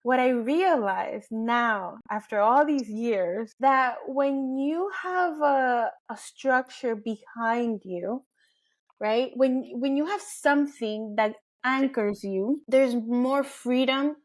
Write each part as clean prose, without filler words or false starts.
what I realize now, after all these years, that when you have a structure behind you, right? When you have something that anchors you, there's more freedom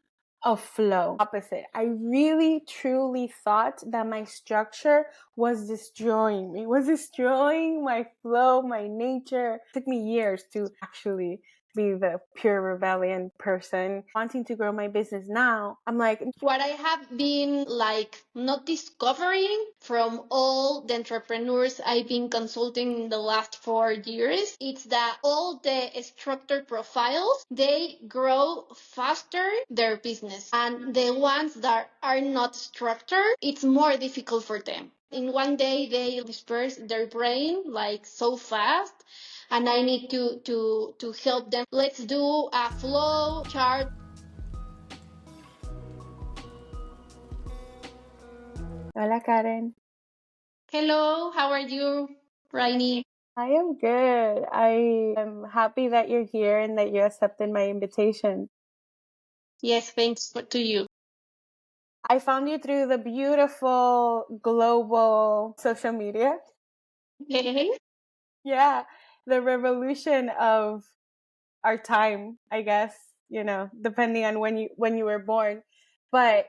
of flow. Opposite. I really truly thought that my structure was destroying me, was destroying my flow, my nature. It took me years to actually be the pure rebellion person. Wanting to grow my business now, I'm like, what I have been like not discovering from all the entrepreneurs I've been consulting in the last 4 years, it's that all the structured profiles, they grow faster their business. And the ones that are not structured, it's more difficult for them. In one day, they disperse their brain like so fast. And I need to help them. Let's do a flow chart. hola Karen. Hello, how are you, Rainy? I am good. I am happy that you're here and that you accepted my invitation. Yes, thanks to you. I found you through the beautiful global social media. Okay. Yeah, the revolution of our time, I guess, depending on when you were born. But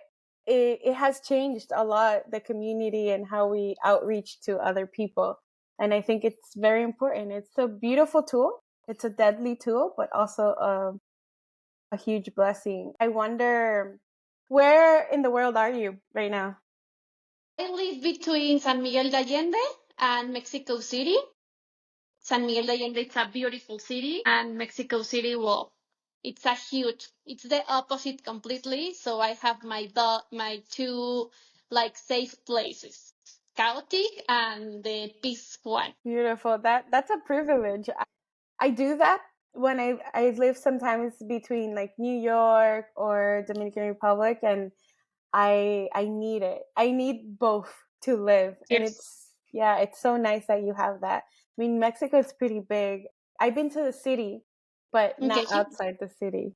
it has changed a lot, the community and how we outreach to other people. And I think it's very important. It's a beautiful tool. It's a deadly tool, but also a huge blessing. I wonder, where in the world are you right now? I live between San Miguel de Allende and Mexico City. San Miguel de Allende is a beautiful city, and Mexico City, well, it's the opposite completely. So I have my two like safe places, chaotic and the peace one. Beautiful. That's a privilege. I do that when I live sometimes between like New York or Dominican Republic, and I need it. I need both to live. And Yes. it's so nice that you have that. I mean, Mexico is pretty big. I've been to the city, but not Okay. outside the city.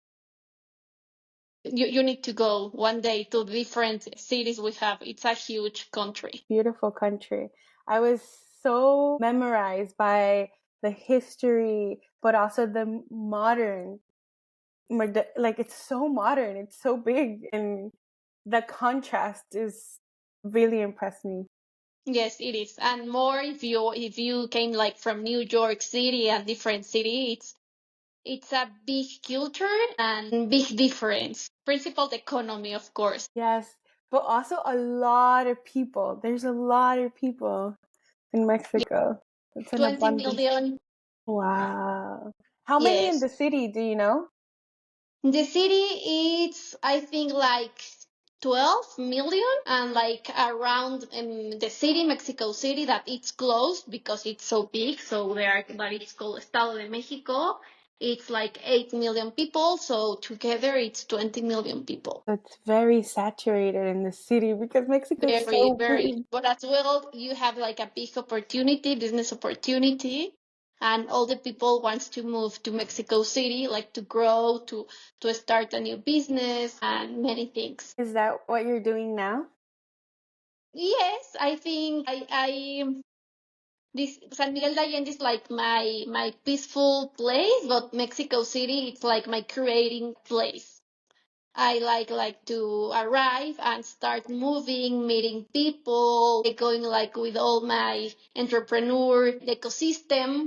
You need to go one day to different cities we have. It's a huge country. Beautiful country. I was so memorized by the history, but also the modern. Like, it's so modern, it's so big, and the contrast is really impressed me. Yes, it is. And more if you came like from New York City, a different city, it's a big culture and big difference. Principal the economy, of course. Yes, but also a lot of people. There's a lot of people in Yeah, Mexico. It's an 20 abundance. million. Wow. How many in Yes. the city, do you know? The city it's I think like 12 million, and like around the city, Mexico City, that it's closed because it's so big. So there, that it's called Estado de Mexico. It's like 8 million people. So together it's 20 million people. It's very saturated in the city because Mexico is Very, so very. big. But as well, you have like a big opportunity, business opportunity, and all the people wants to move to Mexico City, like to grow, to start a new business and many things. Is that what you're doing now? Yes, I think this San Miguel de Allende is like my peaceful place, but Mexico City it's like my creating place. I like to arrive and start moving, meeting people, going like with all my entrepreneur ecosystem,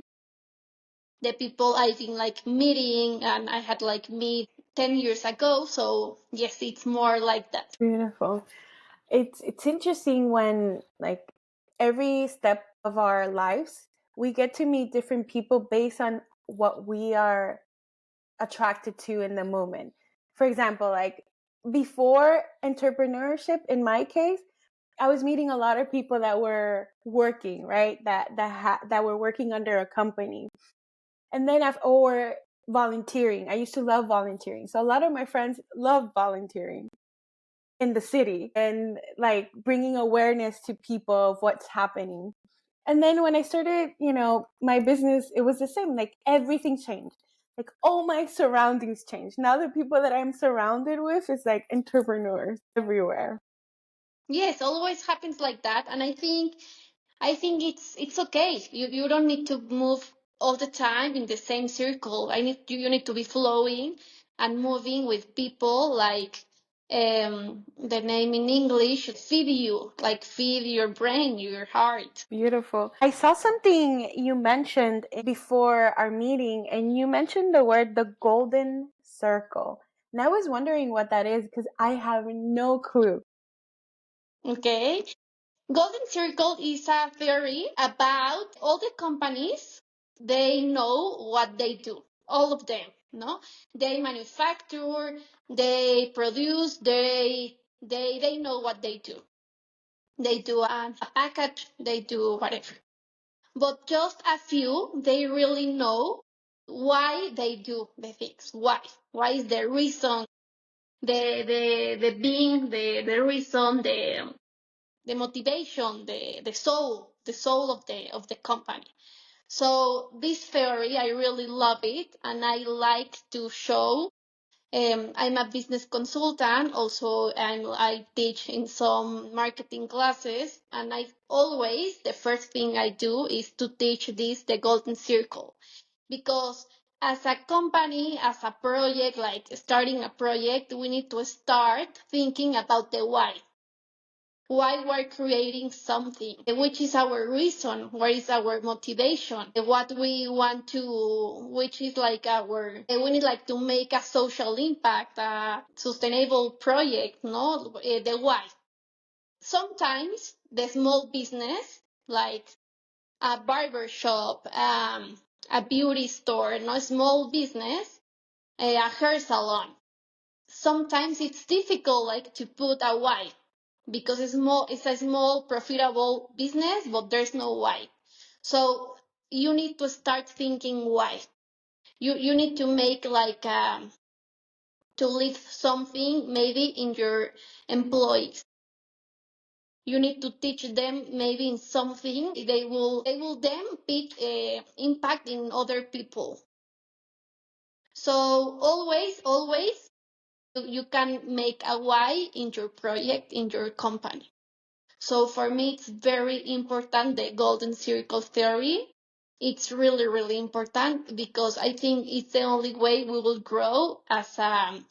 the people I've been like meeting and I had like meet 10 years ago. So yes, it's more like that. Beautiful. It's interesting when, like, every step of our lives we get to meet different people based on what we are attracted to in the moment. For example, like, before entrepreneurship, in my case, I was meeting a lot of people that were working, right? That were working under a company. And then or volunteering. I used to love volunteering. So a lot of my friends love volunteering in the city and like bringing awareness to people of what's happening. And then when I started, my business, it was the same. Like, everything changed. like all my surroundings change. Now the people that I'm surrounded with is like entrepreneurs everywhere. Yes, always happens like that, and I think it's okay. You don't need to move all the time in the same circle. You need to be flowing and moving with people like the name in English feed you, like feed your brain, your heart. Beautiful. I saw something you mentioned before our meeting, and you mentioned the word the golden circle. And I was wondering what that is because I have no clue. Okay. Golden Circle is a theory about all the companies. They know what they do, all of them. No, they manufacture, they produce, they know what they do. They do a package, they do whatever. But just a few, they really know why they do the things. Why is the reason, the being, the reason, the motivation, the soul of the company. So this theory, I really love it, and I like to show. I'm a business consultant, also, and I teach in some marketing classes. And I always, the first thing I do is to teach this, the golden circle, because as a company, as a project, like starting a project, we need to start thinking about the why we're creating something, which is our reason, what is our motivation, what we want to, which is like we need like to make a social impact, a sustainable project, no? The why. Sometimes the small business, like a barber shop, a beauty store, no small business, a hair salon. Sometimes it's difficult like to put a why because it's a small profitable business, but there's no why. So you need to start thinking why. You need to make like to live something maybe in your employees. You need to teach them maybe in something they will then pick impact in other people. So always you can make a why in your project, in your company. So for me, it's very important, the golden circle theory. It's really, really important because I think it's the only way we will grow as una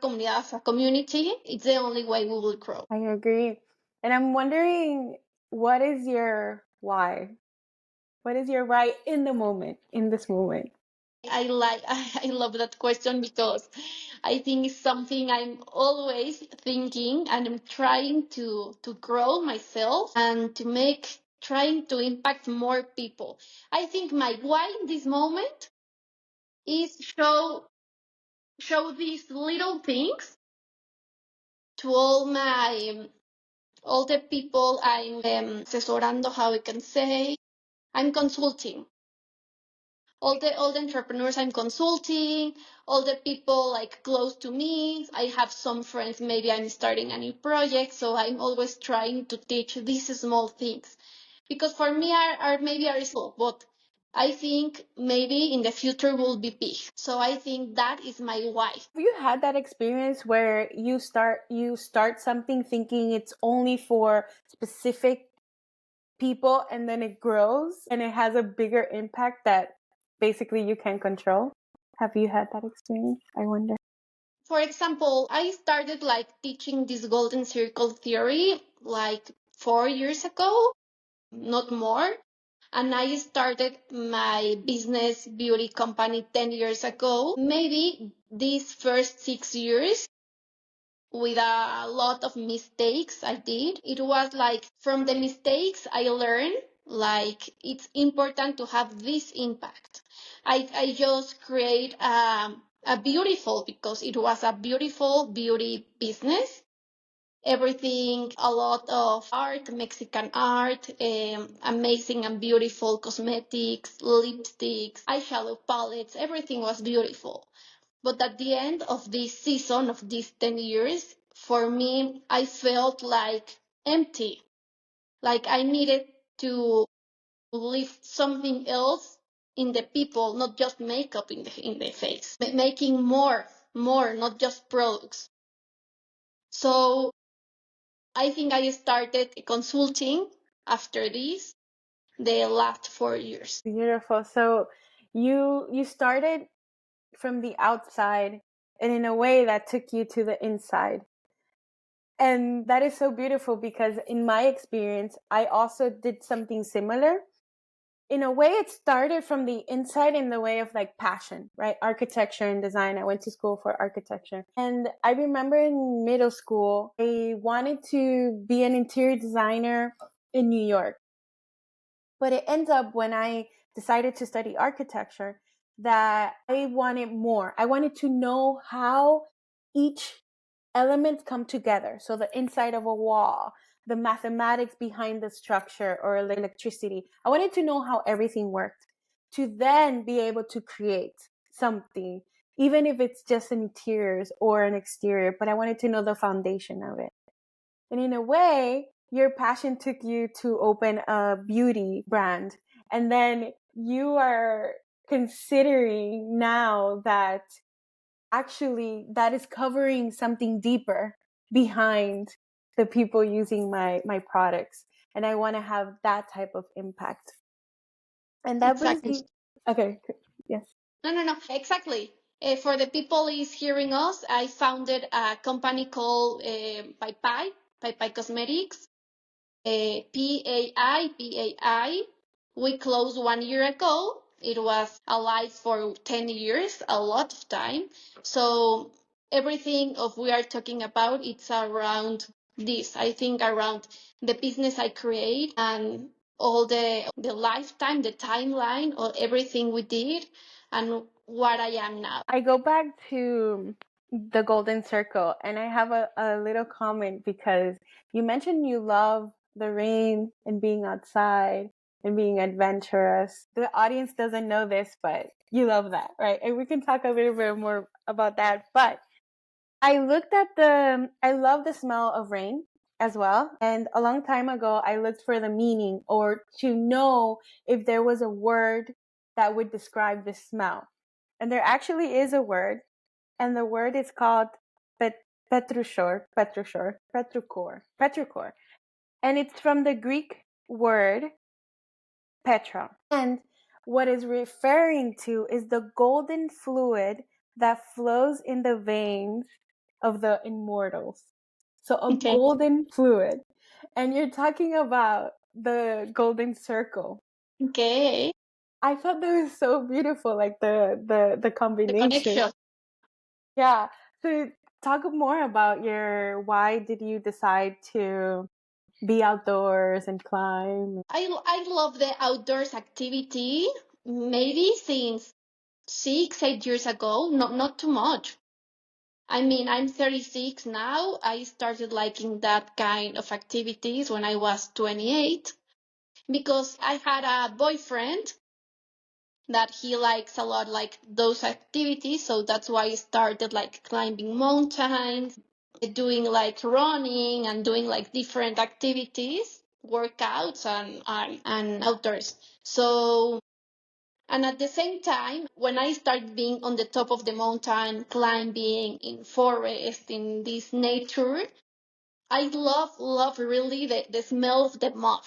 comunidad, as a community. It's the only way we will grow. I agree. And I'm wondering, what is your why? What is your why in the moment, in this moment? I love that question because I think it's something I'm always thinking, and I'm trying to grow myself and to make trying to impact more people. I think my why in this moment is show these little things to all the people I'm asesorando, how I can say. I'm consulting all the entrepreneurs I'm consulting, all the people like close to me. I have some friends, maybe I'm starting a new project, so I'm always trying to teach these small things because for me are maybe are small, but I think maybe in the future will be big. So I think that is my why. Have you had that experience where you start something thinking it's only for specific people and then it grows and it has a bigger impact that basically you can control? Have you had that experience? I wonder. For example, I started like teaching this golden circle theory like 4 years ago, not more. And I started my business beauty company 10 years ago. Maybe these first 6 years with a lot of mistakes I did. It was like from the mistakes I learned, like it's important to have this impact. I just create a beautiful, because it was a beautiful beauty business. Everything, a lot of art, Mexican art, amazing and beautiful cosmetics, lipsticks, eyeshadow palettes, everything was beautiful. But at the end of this season, of these 10 years, for me, I felt like empty. Like I needed to live something else in the people, not just makeup in the face, making more, not just products. So I think I started consulting after this the last 4 years. Beautiful. So you started from the outside and in a way that took you to the inside. And that is so beautiful because in my experience, I also did something similar. In a way, it started from the inside in the way of like passion, right? Architecture and design. I went to school for architecture. And I remember in middle school, I wanted to be an interior designer in New York. But it ends up when I decided to study architecture that I wanted more. I wanted to know how each element come together. So the inside of a wall, the mathematics behind the structure or electricity. I wanted to know how everything worked to then be able to create something, even if it's just an interiors or an exterior, but I wanted to know the foundation of it. And in a way, your passion took you to open a beauty brand. And then you are considering now that actually that is covering something deeper behind the people using my products. And I want to have that type of impact. And that brings Exactly. me, okay, yes. No. Exactly. For the people is hearing us, I founded a company called Pai Pai Cosmetics, PAI. We closed 1 year ago. It was alive for 10 years, a lot of time. So everything of we are talking about, it's around this. I think around the business I create and all the lifetime, the timeline, or everything we did and what I am now. I go back to the golden circle and I have a little comment because you mentioned you love the rain and being outside and being adventurous. The audience doesn't know this, but you love that, right? And we can talk a little bit more about that. But I love the smell of rain as well. And a long time ago, I looked for the meaning or to know if there was a word that would describe the smell. And there actually is a word, and the word is called petrichor. And it's from the Greek word petra. And what is referring to is the golden fluid that flows in the veins of the immortals. So a Okay. golden fluid. And you're talking about the golden circle. Okay. I thought that was so beautiful, like the The combination. connection. Yeah. So talk more about your why did you decide to be outdoors and climb? I love the outdoors activity maybe since 6, 8 years ago. Not too much. I mean, I'm 36 now. I started liking that kind of activities when I was 28 because I had a boyfriend that he likes a lot like those activities. So that's why I started like climbing mountains, doing like running and doing like different activities, workouts and outdoors. So, and at the same time, when I started being on the top of the mountain, climbing in forest, in this nature, I love really the smell of the mud.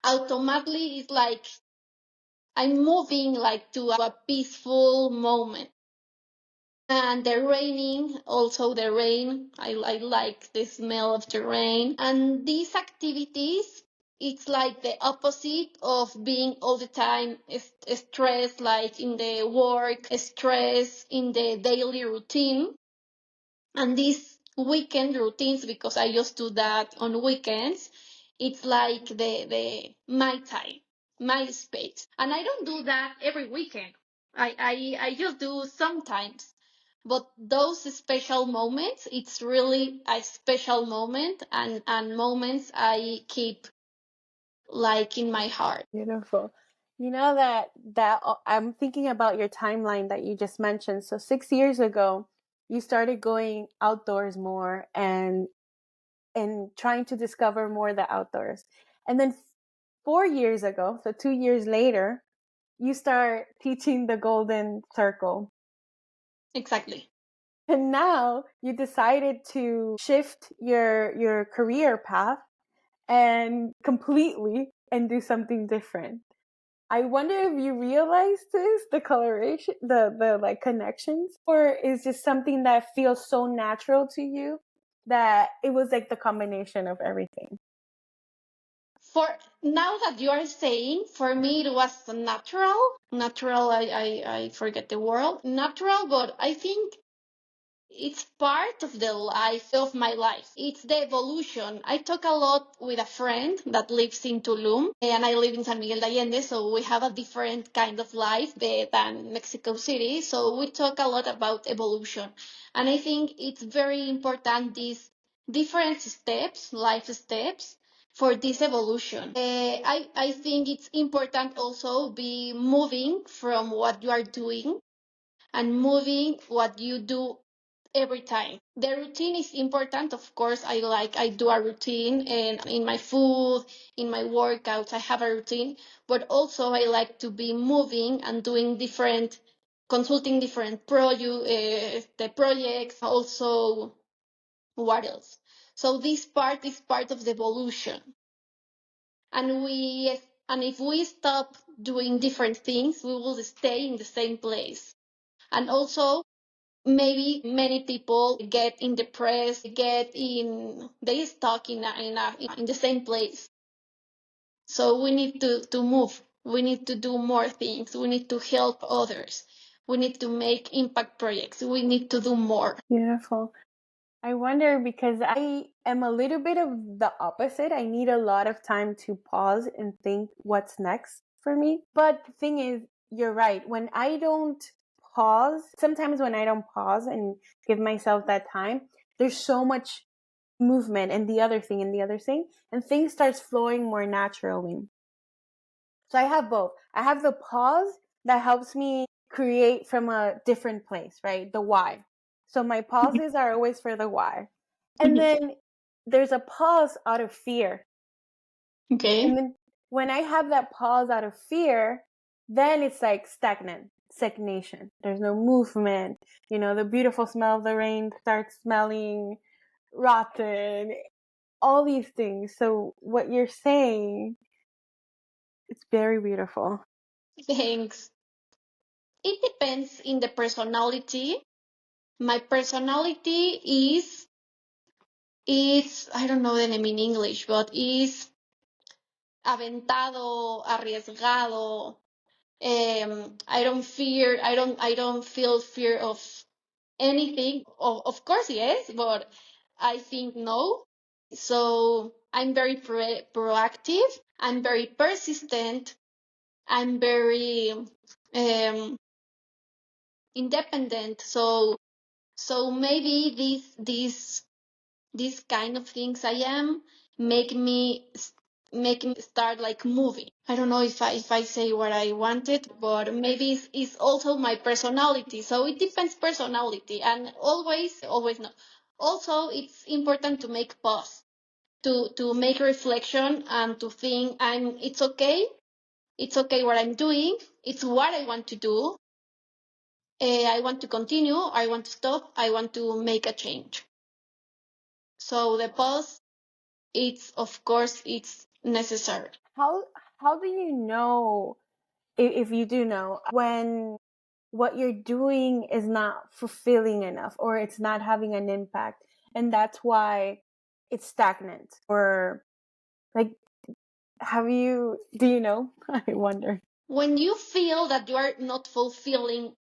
Automatically, it's like I'm moving like to a peaceful moment. And the raining, also the rain, I like the smell of the rain. And these activities, it's like the opposite of being all the time stressed, like in the work, stress in the daily routine. And these weekend routines, because I used to do that on weekends, it's like the my time, my space. And I don't do that every weekend. I just do sometimes. But those special moments, it's really a special moment and moments I keep like in my heart. Beautiful. You know that I'm thinking about your timeline that you just mentioned. So 6 years ago, you started going outdoors more and trying to discover more the outdoors. And then 4 years ago, so 2 years later, you start teaching the golden circle. Exactly. And now you decided to shift your career path and completely and do something different. I wonder if you realize this, the coloration, the like connections, or is just something that feels so natural to you that it was like the combination of everything. For now that you are saying, for me it was natural. I forget the word, natural, but I think it's part of the life of my life. It's the evolution. I talk a lot with a friend that lives in Tulum, and I live in San Miguel de Allende, so we have a different kind of life than Mexico City. So we talk a lot about evolution. And I think it's very important these different steps, life steps, for this evolution. I think it's important also be moving from what you are doing and moving what you do every time. The routine is important, of course. I do a routine, and in my food, in my workouts, I have a routine, but also I like to be moving and doing different, consulting different the projects, also what else. So this part is part of the evolution. And if we stop doing different things, we will stay in the same place. And also, maybe many people get in depressed, they stuck in the same place. So we need to move. We need to do more things. We need to help others. We need to make impact projects. We need to do more. Beautiful. I wonder because I am a little bit of the opposite. I need a lot of time to pause and think what's next for me. But the thing is, you're right. When I don't pause, sometimes when I don't pause and give myself that time, there's so much movement and the other thing and the other thing, and things starts flowing more naturally. So I have both. I have the pause that helps me create from a different place, right? The why. So my pauses are always for the why. And then there's a pause out of fear. Okay. And then when I have that pause out of fear, then it's like stagnation. There's no movement. You know, the beautiful smell of the rain starts smelling rotten, all these things. So what you're saying, it's very beautiful. Thanks. It depends in the personality. My personality is I don't know the name in English, but is aventado, arriesgado. I don't feel fear of anything. Of course, yes, but I think no. So I'm very proactive. I'm very persistent. I'm very independent. So maybe these kind of things I am make me start like moving. I don't know if I say what I wanted, but maybe it's also my personality. So it depends personality, and always no. Also, it's important to make pause, to make reflection, and to think it's okay. It's okay what I'm doing. It's what I want to do. I want to continue. I want to stop. I want to make a change. So the pause, it's of course it's necessary. How do you know, if you do know, when what you're doing is not fulfilling enough or it's not having an impact, and that's why it's stagnant? Or like, do you know? I wonder. When you feel that you are not fulfilling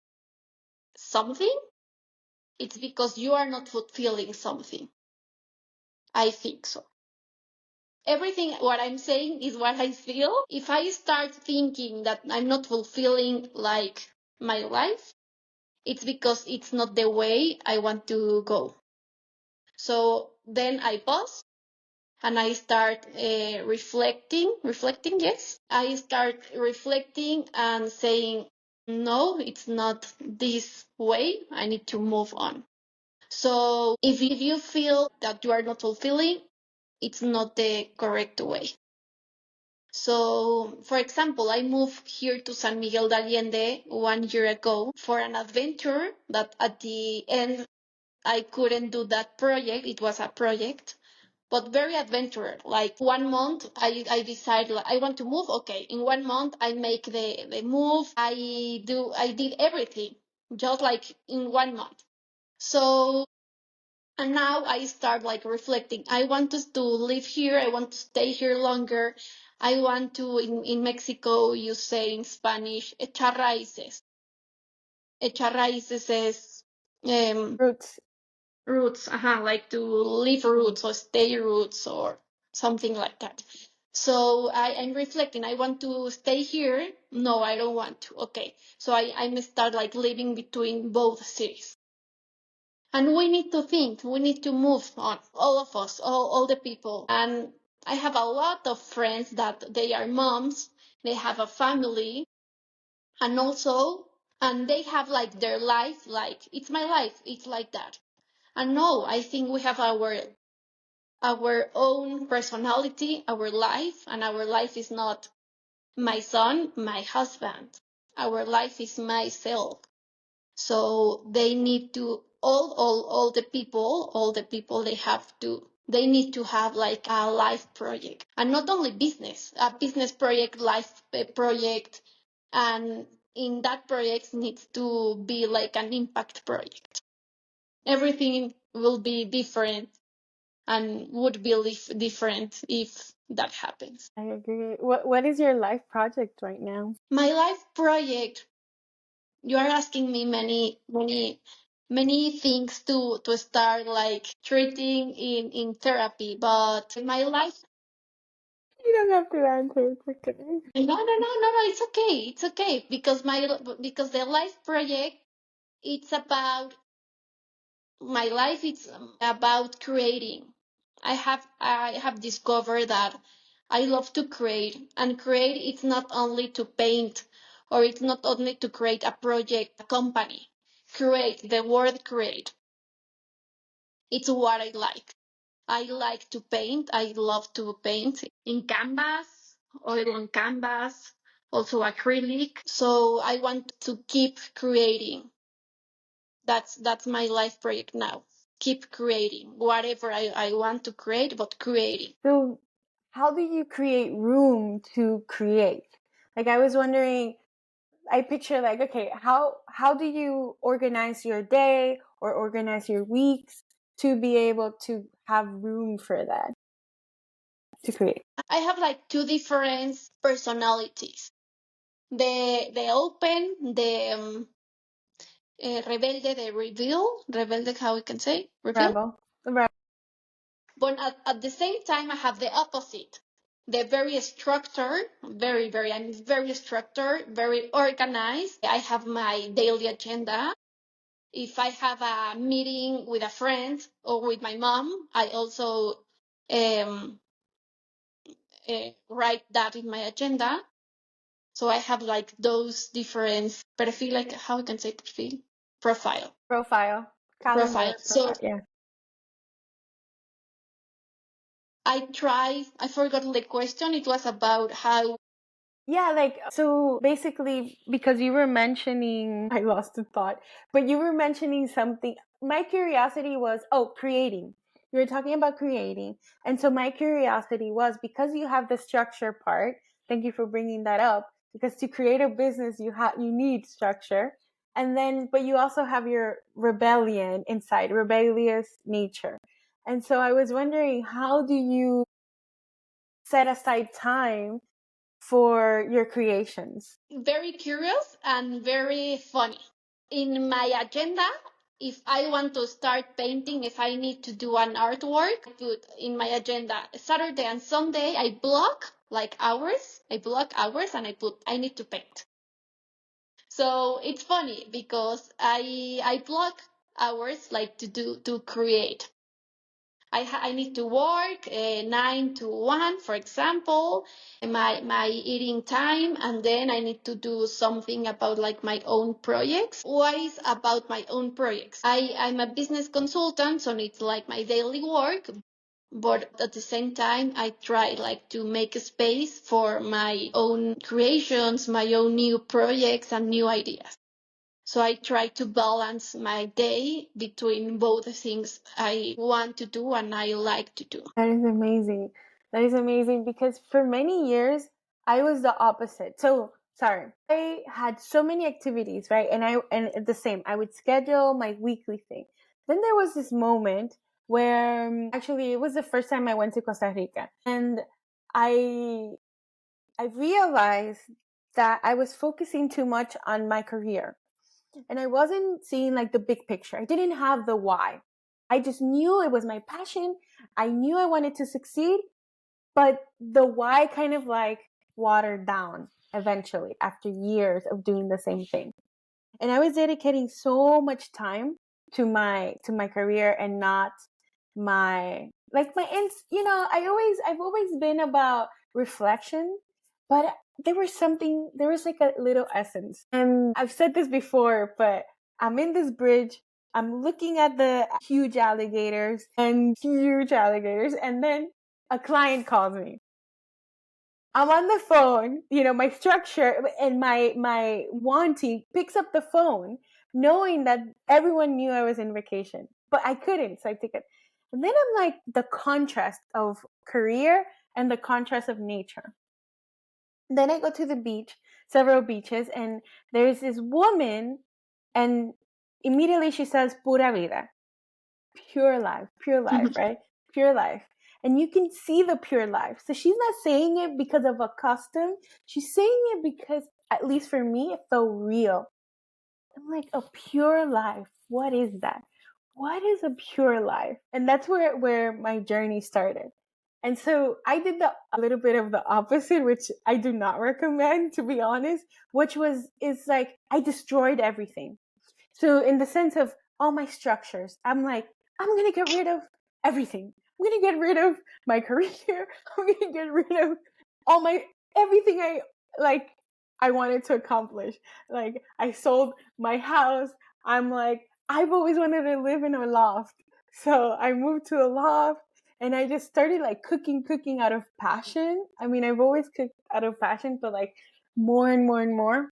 something, it's because you are not fulfilling something. I think so. Everything what I'm saying is what I feel. If I start thinking that I'm not fulfilling like my life, it's because it's not the way I want to go. So then I pause and I start reflecting, yes. I start reflecting and saying, no, it's not this way. I need to move on. So if you feel that you are not fulfilling, it's not the correct way. So, for example, I moved here to San Miguel de Allende 1 year ago for an adventure that at the end I couldn't do that project. It was a project, but very adventurous. Like 1 month, I decided like, I want to move. Okay, in 1 month I make the move. I did everything just like in 1 month. So and now I start like reflecting. I want to live here. I want to stay here longer. I want to, in Mexico, you say in Spanish, echar raíces. Echar raíces is Roots. roots, like to leave roots or stay roots or something like that. So I'm reflecting. I want to stay here. No, I don't want to. Okay. So I start like living between both cities. And we need to think, we need to move on, all of us, all the people. And I have a lot of friends that they are moms, they have a family, and also, and they have like their life, like, it's my life, it's like that. And no, I think we have our own personality, our life, and our life is not my son, my husband. Our life is myself. So they need to all the people they need to have like a life project, and not only business, a business project, life project, and in that project needs to be like an impact project. Everything will be different and would be different if that happens. I agree. What is your life project right now? My life project, you are asking me many things to start like treating in therapy, but my life, You don't have to answer. It's okay. no, it's okay, it's okay, because because the life project, it's about my life, it's about creating. I have discovered that I love to create, and create, it's not only to paint, or it's not only to create a project, a company. Create, the word create, it's what I like. I like to paint. I love to paint in canvas, oil on canvas, also acrylic. So I want to keep creating. That's my life project now. Keep creating whatever I want to create, but creating. So, how do you create room to create? Like, I was wondering, I picture like, okay, how do you organize your day or organize your weeks to be able to have room for that to create? I have like two different personalities. The open, the rebelde, the reveal, rebelde, how we can say reveal. Rebel. Rebel. But at the same time, I have the opposite. The very structured, I'm very structured, very organized. I have my daily agenda. If I have a meeting with a friend or with my mom, I also um, write that in my agenda. So I have like those different perfil, like how I can say perfil, profile, Profile. profile. Calendar So profile. Yeah. I forgot the question. It was about how. Yeah, like, so basically, because you were mentioning, I lost the thought, but you were mentioning something. My curiosity was, oh, creating. You were talking about creating. And so my curiosity was, because you have the structure part, thank you for bringing that up, because to create a business, you need structure. And then, but you also have your rebellion inside, rebellious nature. And so I was wondering, how do you set aside time for your creations? Very curious and very funny. In my agenda, if I want to start painting, if I need to do an artwork, I put in my agenda Saturday and Sunday, I block like hours. I block hours and I need to paint. So it's funny because I block hours like to create. I need to work 9 to 1, for example, my eating time, and then I need to do something about like my own projects. What is about my own projects? I'm a business consultant, so it's like my daily work. but at the same time I try like to make a space for my own creations, my own new projects and new ideas. So I try to balance my day between both the things I want to do and I like to do. That is amazing. That is amazing because for many years I was the opposite. So sorry, I had so many activities, right? And the same. I would schedule my weekly thing. Then there was this moment where actually it was the first time I went to Costa Rica, and I I realized that I was focusing too much on my career, and I wasn't seeing like the big picture. I didn't have the why. I just knew it was my passion. I knew I wanted to succeed, but the why kind of like watered down eventually after years of doing the same thing. And I was dedicating so much time to my career and not my like my ends. I've always been about reflection, but there was like a little essence. And I've said this before, but I'm in this bridge, I'm looking at the huge alligators, and then a client calls me. I'm on the phone, my structure and my wanting picks up the phone, knowing that everyone knew I was in vacation, but I couldn't, so I took it. And then I'm like the contrast of career and the contrast of nature. Then I go to the beach, several beaches, and there's this woman, and immediately she says, "Pura vida." Pure life, right? Pure life. And you can see the pure life. So she's not saying it because of a custom. She's saying it because, at least for me, it felt real. I'm like, a pure life. What is that? What is a pure life? And that's where my journey started. And so I did a little bit of the opposite, which I do not recommend, to be honest, is like I destroyed everything. So in the sense of all my structures, I'm like, I'm going to get rid of everything. I'm going to get rid of my career. I'm going to get rid of everything I wanted to accomplish. Like I sold my house. I'm like, I've always wanted to live in a loft. So I moved to a loft and I just started like cooking out of passion. I mean, I've always cooked out of passion, but like more and more and more.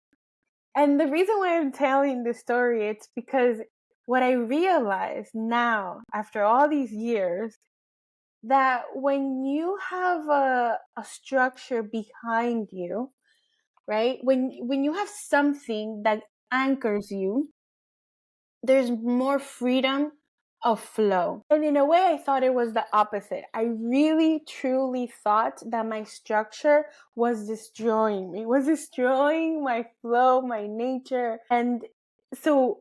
And the reason why I'm telling this story, it's because what I realize now, after all these years, that when you have a structure behind you, right? When you have something that anchors you, there's more freedom of flow. And in a way, I thought it was the opposite. I really, truly thought that my structure was destroying me, was destroying my flow, my nature. And so,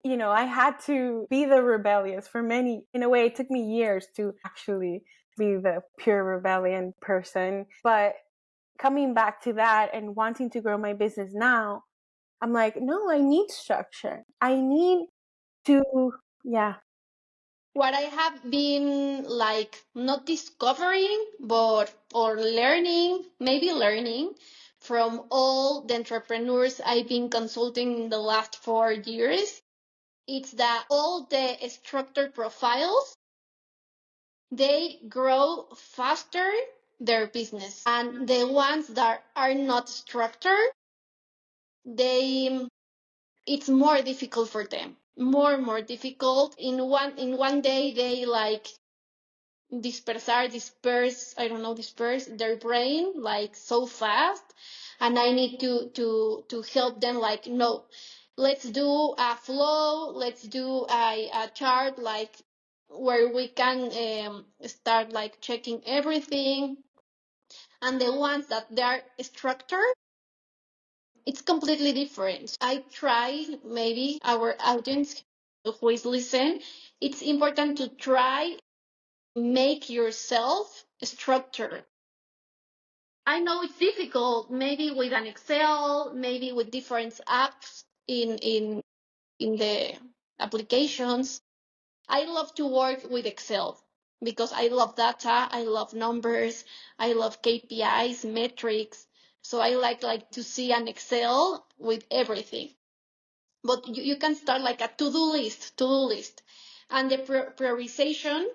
I had to be the rebellious in a way, it took me years to actually be the pure rebellion person. But coming back to that and wanting to grow my business now, I'm like, no, I need structure. I need to, yeah. What I have been like not discovering, but or learning, maybe learning from all the entrepreneurs I've been consulting in the last 4 years, it's that all the structured profiles, they grow faster their business. And the ones that are not structured, they it's more difficult for them. More difficult. In one day they like disperse their brain like so fast, and I need to help them like, no, let's do a flow, let's do a chart like where we can start like checking everything. And the ones that they are structured, it's completely different. I try, maybe our audience who is listen, it's important to try make yourself structured. I know it's difficult, maybe with an Excel, maybe with different apps in the applications. I love to work with Excel because I love data, I love numbers, I love KPIs, metrics. So I like to see an Excel with everything. But you can start like a to-do list, and the prioritization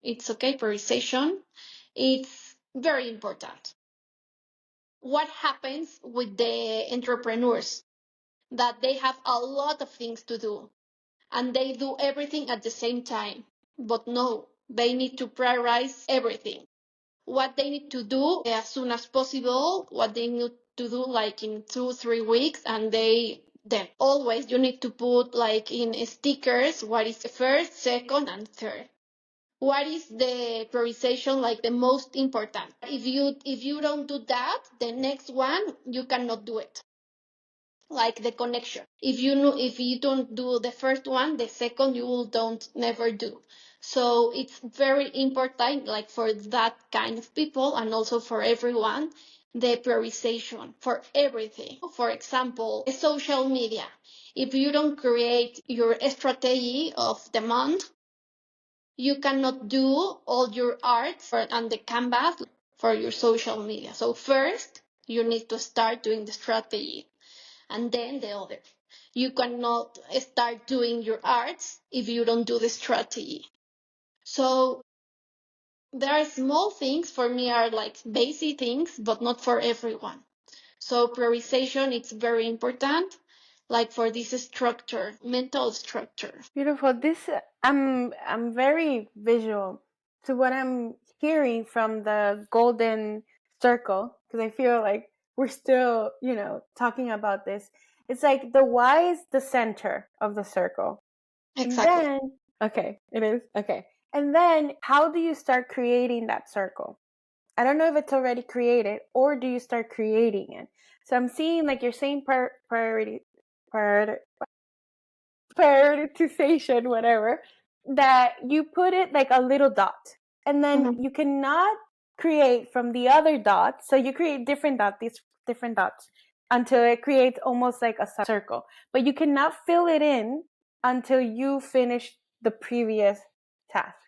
It's okay, prioritization. It's very important. What happens with the entrepreneurs? That they have a lot of things to do and they do everything at the same time. But no, they need to prioritize everything. What they need to do as soon as possible, what they need to do like in 2-3 weeks, and then always you need to put like in stickers what is the first, second, and third. What is the prioritization like the most important? If you don't do that, the next one you cannot do it, like the connection. If you don't do the first one, the second you will don't never do. So it's very important, like for that kind of people and also for everyone, the prioritization for everything. For example, social media. If you don't create your strategy of the month, you cannot do all your art on the canvas for your social media. So first, you need to start doing the strategy and then the other. You cannot start doing your arts if you don't do the strategy. So there are small things for me are like basic things, but not for everyone. So prioritization it's very important, like for this structure, mental structure. Beautiful. This I'm very visual to what I'm hearing from the golden circle, because I feel like we're still, talking about this. It's like the why is the center of the circle. And Exactly. then, okay, it is. Okay. And then how do you start creating that circle? I don't know if it's already created or do you start creating it? So I'm seeing like you're saying priority prioritization, whatever, that you put it like a little dot. And then Mhm. you cannot create from the other dots. So you create different dots, these different dots, until it creates almost like a circle. But you cannot fill it in until you finish the previous task.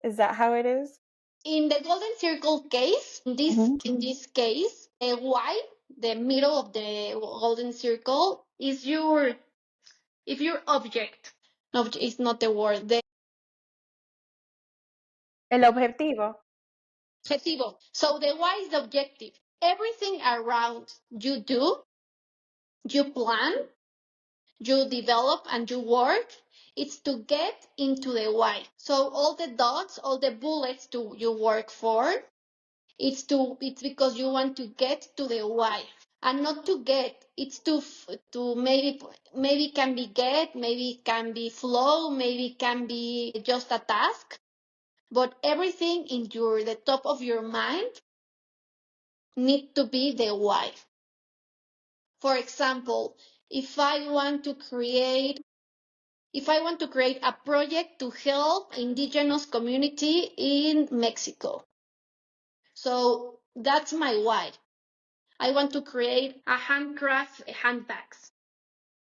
Is that how it is? In the golden circle case, in this case, the Y, the middle of the golden circle, is your object. Object is not the word. The El objetivo. objetivo. So the why is the objective. Everything around you do, you plan, you develop, and you work. It's to get into the why. So all the dots, all the bullets to you work for, it's because you want to get to the why. And not to get, it's to maybe can be get, maybe can be flow, maybe can be just a task, but everything in the top of your mind need to be the why. For example, if I want to create a project to help indigenous community in Mexico, so that's my why. I want to create a handcraft handbags.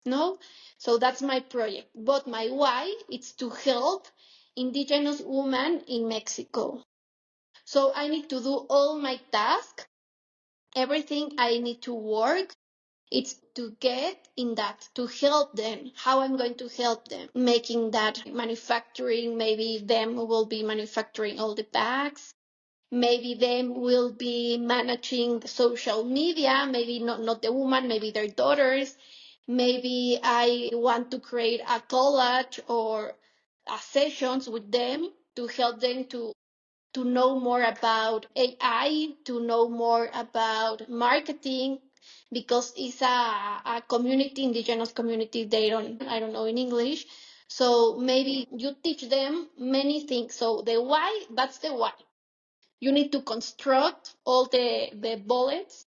No, so that's my project. But my why is to help indigenous women in Mexico. So I need to do all my tasks, everything I need to work. It's to get in that, to help them. How I'm going to help them? Making that manufacturing, maybe them will be manufacturing all the bags. Maybe them will be managing the social media, maybe not the woman, maybe their daughters. Maybe I want to create a collage or a sessions with them to help them to know more about AI, to know more about marketing, because it's a community, indigenous community, I don't know in English. So maybe you teach them many things. So the why, that's the why. You need to construct all the bullets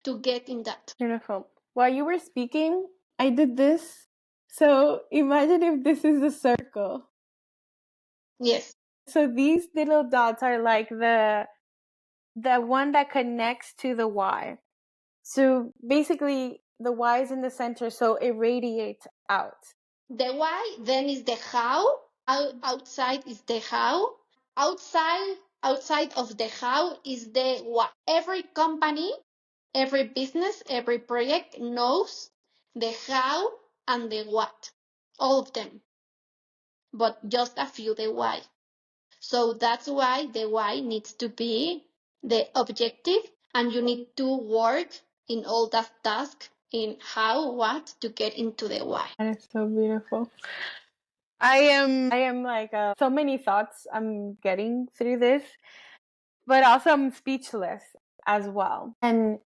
to get in that. Beautiful. While you were speaking, I did this. So imagine if this is a circle. Yes. So these little dots are like the one that connects to the Y. So basically the Y is in the center, so it radiates out. The why then is the how. Outside is the how. Outside of the how is the what. Every company, every business, every project knows the how and the what. All of them. But just a few the why. So that's why the why needs to be the objective, and you need to work in all that task in how, what to get into the why. That is so beautiful. I am like so many thoughts I'm getting through this, but also I'm speechless as well. And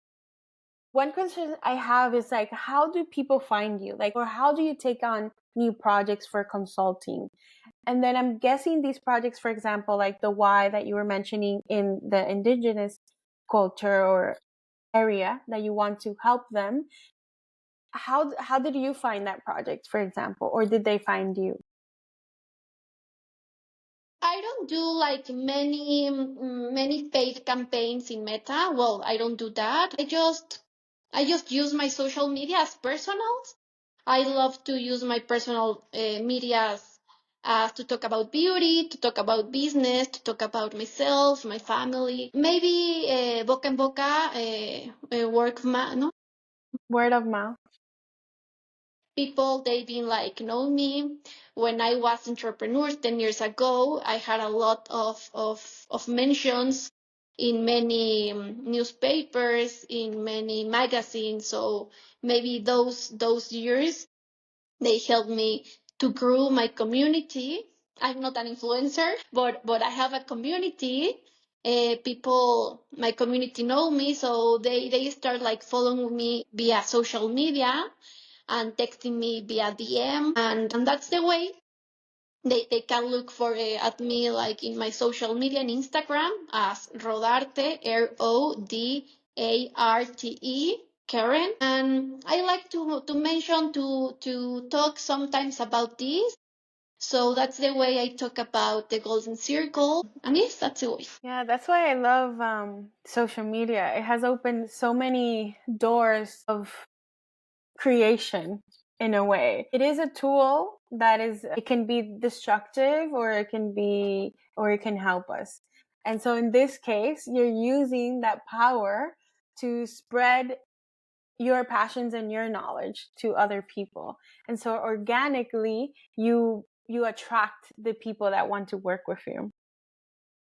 one question I have is like, how do people find you? Like, or how do you take on new projects for consulting? And then I'm guessing these projects, for example, like the why that you were mentioning in the indigenous culture or area that you want to help them. How did you find that project, for example, or did they find you? I don't do like many paid campaigns in Meta. Well, I don't do that. I just use my social media as personals. I love to use my personal media to talk about beauty, to talk about business, to talk about myself, my family. Maybe boca en boca, no? Word of mouth. People they've been like know me when I was entrepreneur 10 years ago. I had a lot of mentions in many newspapers, in many magazines. So maybe those years they helped me to grow my community. I'm not an influencer, but I have a community. People, my community know me, so they start like following me via social media and texting me via DM, and that's the way they can look for at me like in my social media and Instagram as Rodarte, Rodarte, Karen. And I like to mention to talk sometimes about this. So that's the way I talk about the golden circle. And yes, that's the way. Yeah, that's why I love social media. It has opened so many doors of creation in a way. It is a tool that it can be destructive or it can help us. And so in this case, you're using that power to spread your passions and your knowledge to other people. And so organically, you attract the people that want to work with you.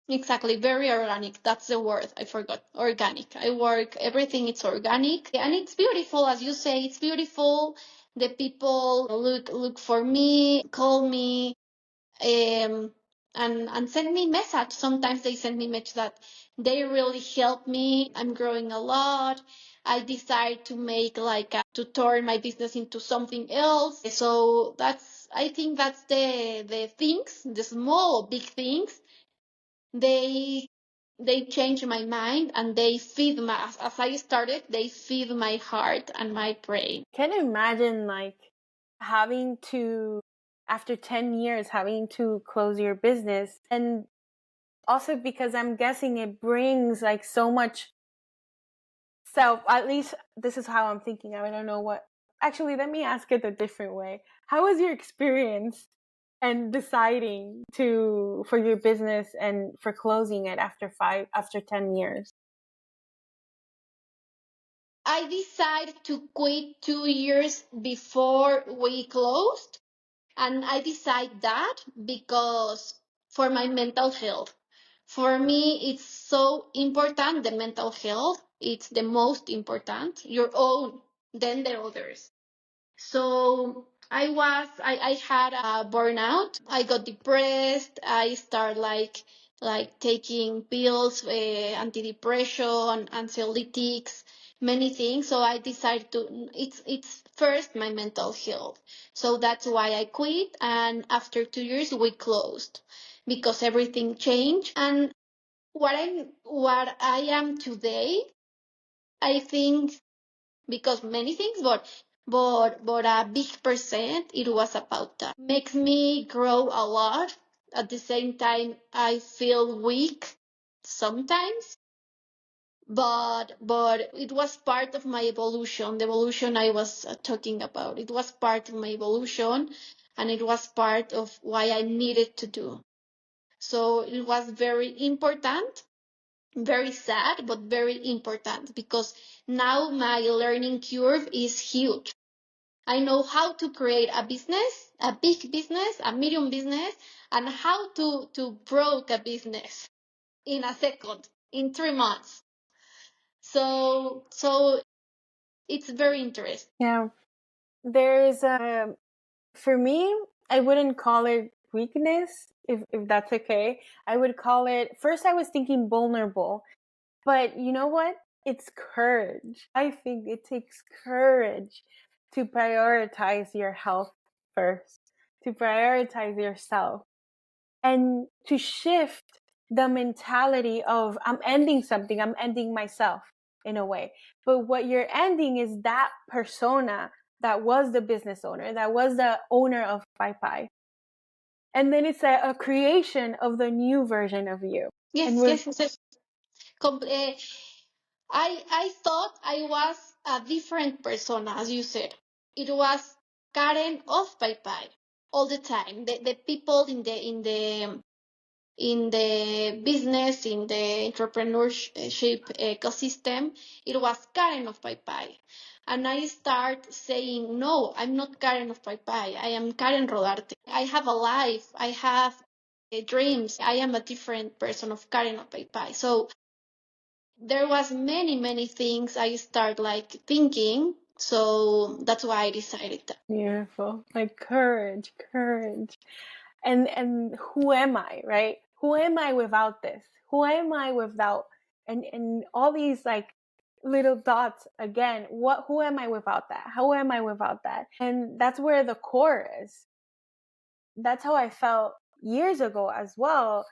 Exactly, very organic. That's the word. I forgot. Organic. I work, everything it's organic. And it's beautiful, as you say, it's beautiful. The people look for me, call me, um, and send me message. Sometimes they send me message that they really help me. I'm growing a lot. I decide to make to turn my business into something else. So I think that's the things, the small, big things they they change my mind and they feed my as I started they feed my heart and my brain. Can you imagine like having to after 10 years having to close your business, and also because I'm guessing it brings like so much self, at least this is how I'm thinking. I don't know what. Actually, let me ask it a different way. How was your experience and deciding to for your business and for closing it after 10 years? I decided to quit 2 years before we closed, and I decided that because for my mental health. For me, it's so important, the mental health. It's the most important, your own, then the others. So I had a burnout. I got depressed. I started like taking pills, antidepressant, anxiolytics, many things. So I decided to, it's first my mental health. So that's why I quit. And after 2 years, we closed because everything changed. And what I am today, I think because many things, but a big percent it was about that. Makes me grow a lot. At the same time, I feel weak sometimes, but it was part of my evolution. The evolution I was talking about. It was part of my evolution, and it was part of why I needed to do. So it was very important, very sad, but very important because now my learning curve is huge. I know how to create a business, a big business, a medium business, and how to broke a business in a second, in 3 months. So it's very interesting. Yeah. There's for me, I wouldn't call it weakness, if that's okay. I would call it, first I was thinking vulnerable, but you know what? It's courage. I think it takes courage to prioritize your health first, to prioritize yourself, and to shift the mentality of I'm ending something, I'm ending myself in a way. But what you're ending is that persona that was the business owner, that was the owner of Pai Pai. And then it's a creation of the new version of you. And Yes, we're, yes, yes. I thought I was a different person, as you said. It was Karen of Pai Pai all the time. The people in the business, in the entrepreneurship ecosystem, it was Karen of Pai Pai. And I start saying, no, I'm not Karen of Pai Pai. I am Karen Rodarte. I have a life. I have dreams. I am a different person of Karen of Pai Pai. So there was many things I start like thinking. So that's why I decided that. beautiful. Like courage, courage. And who am I, right? Who am I without this? Who am I without and all these like little dots again? Who am I without that? How am I without that? And that's where the core is. That's how I felt years ago as well.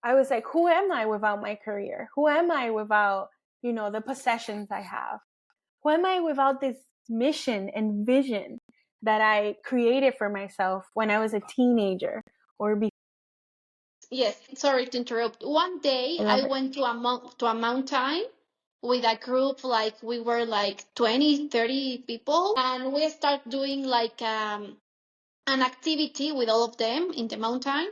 I was like, who am I without my career? Who am I without, the possessions I have? Who am I without this mission and vision that I created for myself when I was a teenager or before? Yes, sorry to interrupt. One day I I love it. went to a mountain with a group, like we were like 20, 30 people, and we start doing like an activity with all of them in the mountain.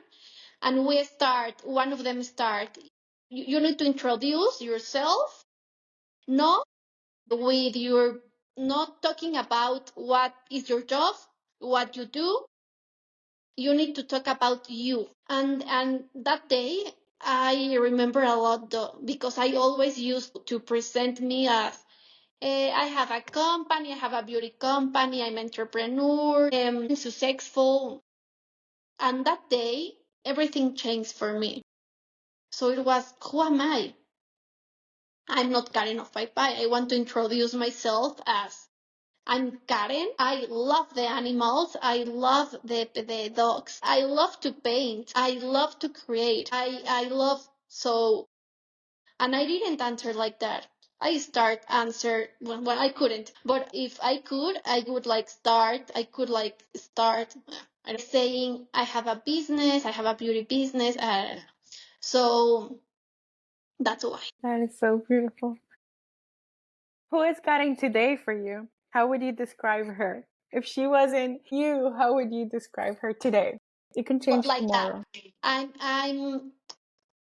And one of them start, you need to introduce yourself, not with your, not talking about what is your job, what you do. You need to talk about you. And that day I remember a lot though, because I always used to present me as I have a company, I have a beauty company, I'm an entrepreneur, I'm successful. And that day everything changed for me. So it was, who am I? I'm not Karen of Pai Pai. I want to introduce myself as I'm Karen. I love the animals. I love the dogs. I love to paint. I love to create. I love so, and I didn't answer like that. I start answer when I couldn't. But if I could, I would like start. I could like start saying I have a business. I have a beauty business. So that's why. That is so beautiful. Who is Karen today for you? How would you describe her? If she wasn't you, how would you describe her today? It can But change like that, tomorrow. I'm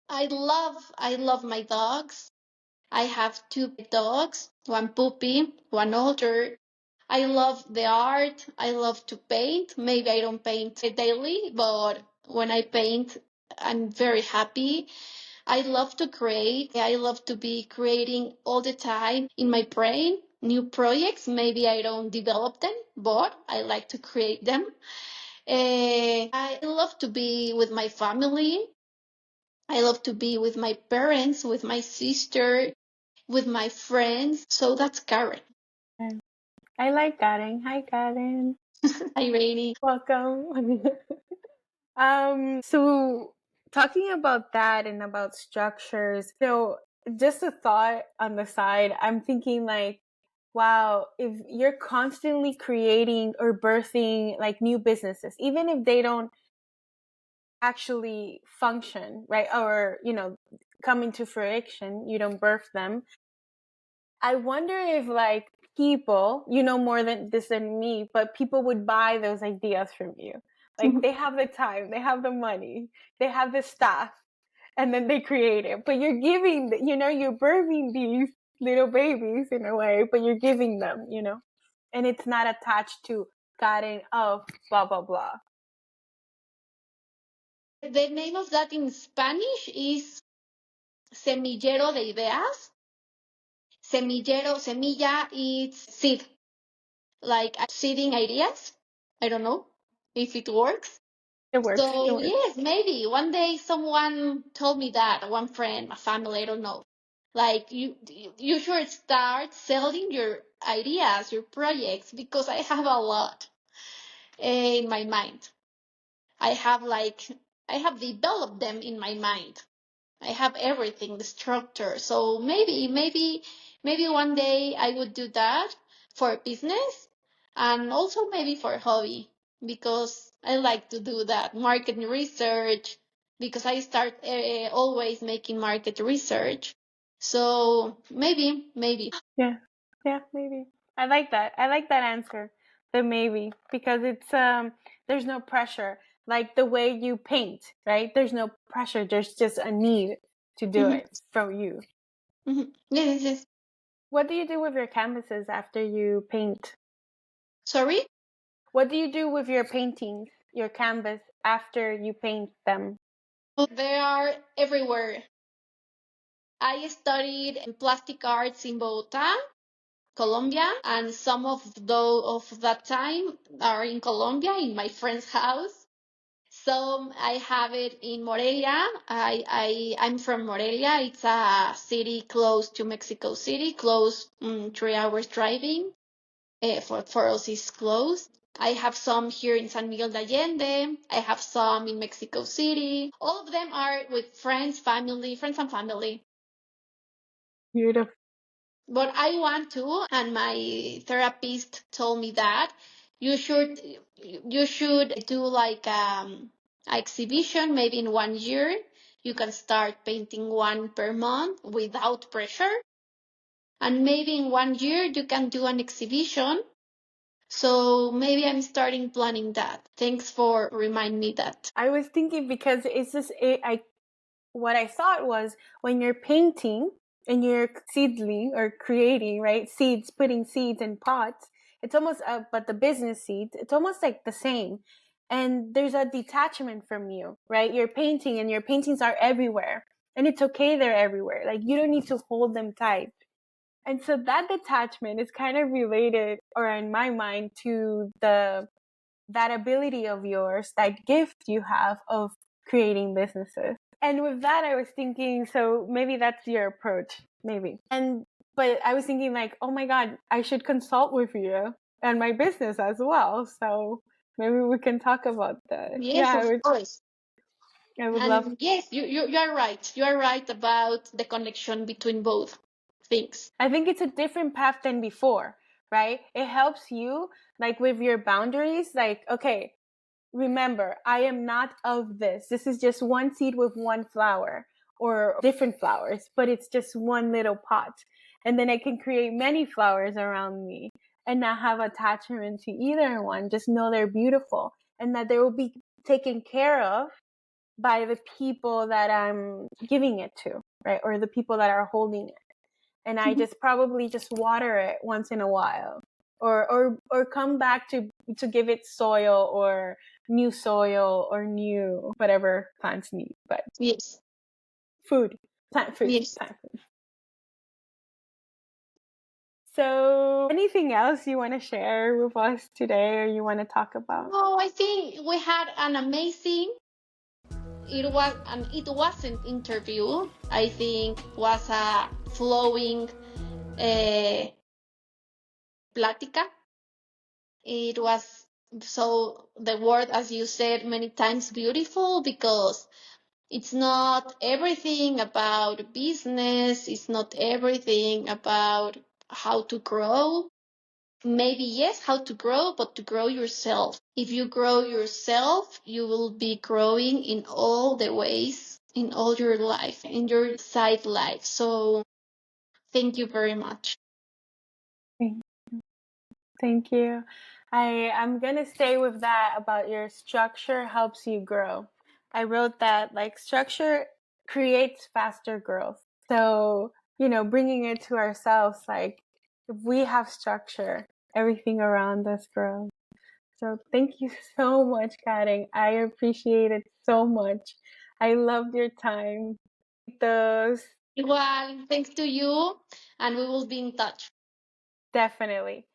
I love my dogs. I have two dogs, one puppy, one older. I love the art. I love to paint. Maybe I don't paint daily, but when I paint, I'm very happy. I love to create. I love to be creating all the time in my brain new projects. Maybe I don't develop them, but I like to create them. I love to be with my family. I love to be with my parents, with my sister, with my friends. So that's Karen. I like Karen. Hi, Karen. Hi, Rainy. Welcome. So talking about that and about structures, just a thought on the side, I'm thinking like, wow, if you're constantly creating or birthing like new businesses, even if they don't actually function, right? Or, come into fruition, you don't birth them. I wonder if like people, more than this than me, but people would buy those ideas from you. Like they have the time, they have the money, they have the staff, and then they create it. But you're giving, you're birthing these little babies in a way, but you're giving them, and it's not attached to gotten of blah, blah, blah? The name of that in Spanish is semillero de ideas. Semillero, semilla, it's seed, like seeding ideas. I don't know if it works. It works. It So works. yes, maybe one day someone told me that, one friend, a family, I don't know. Like you should start selling your ideas, your projects, because I have a lot in my mind. I have like I have developed them in my mind. I have everything, the structure. So maybe one day I would do that for business and also maybe for hobby because I like to do that market research because I start always making market research. So maybe. Yeah. Yeah, maybe. I like that. I like that answer. The maybe. Because it's there's no pressure. Like the way you paint, right? There's no pressure. There's just a need to do Mhm, it from you. mhm. Yes, yes. What do you do with your canvases after you paint? Sorry? What do you do with your paintings, your canvas after you paint them? They are everywhere. I studied plastic arts in Bogota, Colombia, and some of that time are in Colombia in my friend's house. Some I have it in Morelia. I'm from Morelia. It's a city close to Mexico City, close 3 hours driving. For us, it's close. I have some here in San Miguel de Allende. I have some in Mexico City. All of them are with friends and family. Beautiful. But I want to, and my therapist told me that you should you should do like exhibition maybe in 1 year. You can start painting one per month without pressure, and maybe in 1 year you can do an exhibition. So maybe I'm starting planning that. Thanks for reminding me that. I was thinking because it's just what I thought was when you're painting and you're seedling or creating, right? Seeds, putting seeds in pots. It's almost, but the business seeds, it's almost like the same. And there's a detachment from you, right? You're painting and your paintings are everywhere. And it's okay, they're everywhere. Like you don't need to hold them tight. And so that detachment is kind of related, or in my mind, to that ability of yours, that gift you have of creating businesses. And with that, I was thinking, so maybe that's your approach, maybe. But I was thinking like, oh my God, I should consult with you and my business as well. So maybe we can talk about that. Yeah, Yes, of course. I would love. And yes, you are right. You are right about the connection between both things. I think it's a different path than before, right? It helps you like with your boundaries, like, okay, remember, I am not of this. This is just one seed with one flower or different flowers, but it's just one little pot. And then I can create many flowers around me and not have attachment to either one. Just know they're beautiful and that they will be taken care of by the people that I'm giving it to, right? Or the people that are holding it. And I just probably just water it once in a while or come back to give it soil or new soil or new whatever plants need, but Yes, food, yes. plant food. So anything else you want to share with us today or you want to talk about? Oh, I think we had an amazing. It wasn't interview. I think was a flowing uh, plática. It was so the word, as you said many times, beautiful because it's not everything about business. It's not everything about how to grow. Maybe yes, how to grow, but to grow yourself. If you grow yourself, you will be growing in all the ways, in all your life, in your side life. So thank you very much. Thank you. I'm gonna stay with that about your structure helps you grow. I wrote that like structure creates faster growth. So, bringing it to ourselves, like if we have structure, everything around us grows. So thank you so much, Karen. I appreciate it so much. I loved your time. Those Igual, thanks to you, and we will be in touch. definitely.